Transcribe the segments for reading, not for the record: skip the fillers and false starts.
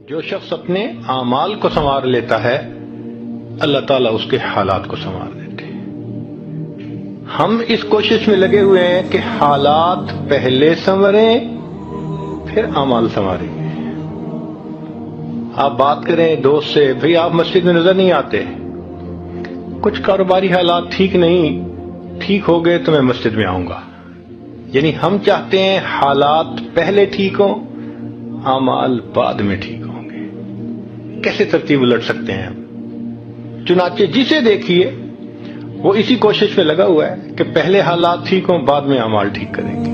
جو شخص اپنے اعمال کو سنوار لیتا ہے اللہ تعالیٰ اس کے حالات کو سنوار دیتے ہیں۔ ہم اس کوشش میں لگے ہوئے ہیں کہ حالات پہلے سنوریں پھر اعمال سنواریں گے۔ آپ بات کریں دوست سے، بھئی آپ مسجد میں نظر نہیں آتے، کچھ کاروباری حالات ٹھیک نہیں، ٹھیک ہو گئے تو میں مسجد میں آؤں گا۔ یعنی ہم چاہتے ہیں حالات پہلے ٹھیک ہوں، اعمال بعد میں ٹھیک ہوں گے۔ کیسے ترتیب الٹ سکتے ہیں ہم؟ چنانچہ جسے دیکھیے وہ اسی کوشش میں لگا ہوا ہے کہ پہلے حالات ٹھیک ہوں، بعد میں اعمال ٹھیک کریں گے۔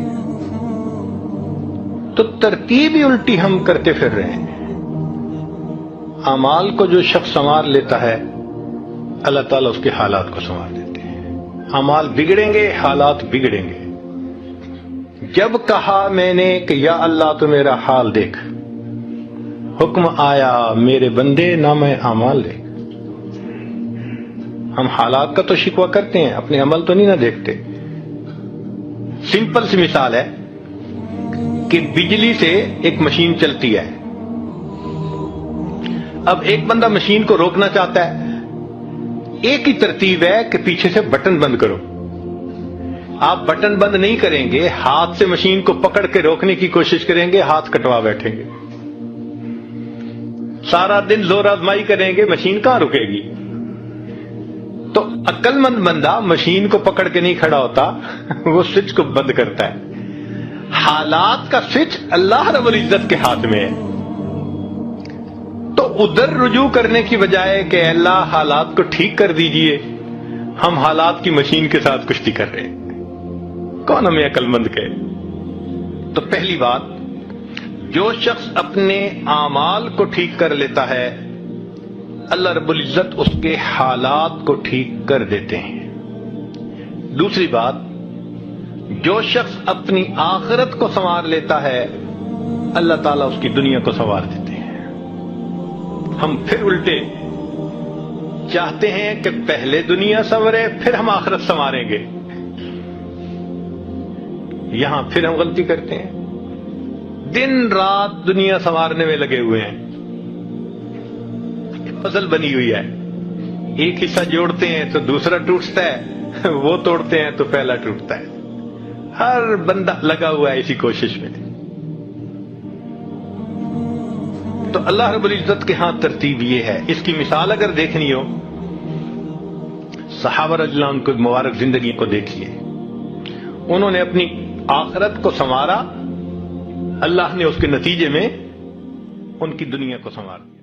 تو ترتیب ہی الٹی ہم کرتے پھر رہے ہیں۔ اعمال کو جو شخص سنوار لیتا ہے اللہ تعالیٰ اس کے حالات کو سنوار دیتے ہیں۔ اعمال بگڑیں گے، حالات بگڑیں گے۔ جب کہا میں نے کہ یا اللہ تو میرا حال دیکھ، حکم آیا میرے بندے نام اعمال دیکھ۔ ہم حالات کا تو شکوہ کرتے ہیں، اپنے عمل تو نہیں نہ دیکھتے۔ سمپل سی مثال ہے کہ بجلی سے ایک مشین چلتی ہے، اب ایک بندہ مشین کو روکنا چاہتا ہے، ایک ہی ترتیب ہے کہ پیچھے سے بٹن بند کرو۔ آپ بٹن بند نہیں کریں گے، ہاتھ سے مشین کو پکڑ کے روکنے کی کوشش کریں گے، ہاتھ کٹوا بیٹھیں گے۔ سارا دن زور آزمائی کریں گے، مشین کہاں رکے گی؟ تو عقل مند بندہ مشین کو پکڑ کے نہیں کھڑا ہوتا، وہ سوئچ کو بند کرتا ہے۔ حالات کا سوئچ اللہ رب العزت کے ہاتھ میں ہے۔ تو ادھر رجوع کرنے کی بجائے کہ اللہ حالات کو ٹھیک کر دیجئے، ہم حالات کی مشین کے ساتھ کشتی کر رہے ہیں۔ کون ہمیں عقل مند کہے؟ تو پہلی بات، جو شخص اپنے اعمال کو ٹھیک کر لیتا ہے اللہ رب العزت اس کے حالات کو ٹھیک کر دیتے ہیں۔ دوسری بات، جو شخص اپنی آخرت کو سنوار لیتا ہے اللہ تعالیٰ اس کی دنیا کو سنوار دیتے ہیں۔ ہم پھر الٹے چاہتے ہیں کہ پہلے دنیا سنورے پھر ہم آخرت سنواریں گے۔ یہاں پھر ہم غلطی کرتے ہیں، دن رات دنیا سنوارنے میں لگے ہوئے ہیں۔ پزل بنی ہوئی ہے، ایک حصہ جوڑتے ہیں تو دوسرا ٹوٹتا ہے، وہ توڑتے ہیں تو پہلا ٹوٹتا ہے۔ ہر بندہ لگا ہوا ہے اسی کوشش میں۔ تو اللہ رب العزت کے ہاں ترتیب یہ ہے۔ اس کی مثال اگر دیکھنی ہو، صحابہ رضی اللہ عنہ کی مبارک زندگی کو دیکھیے۔ انہوں نے اپنی آخرت کو سنوارا، اللہ نے اس کے نتیجے میں ان کی دنیا کو سنوار دیا۔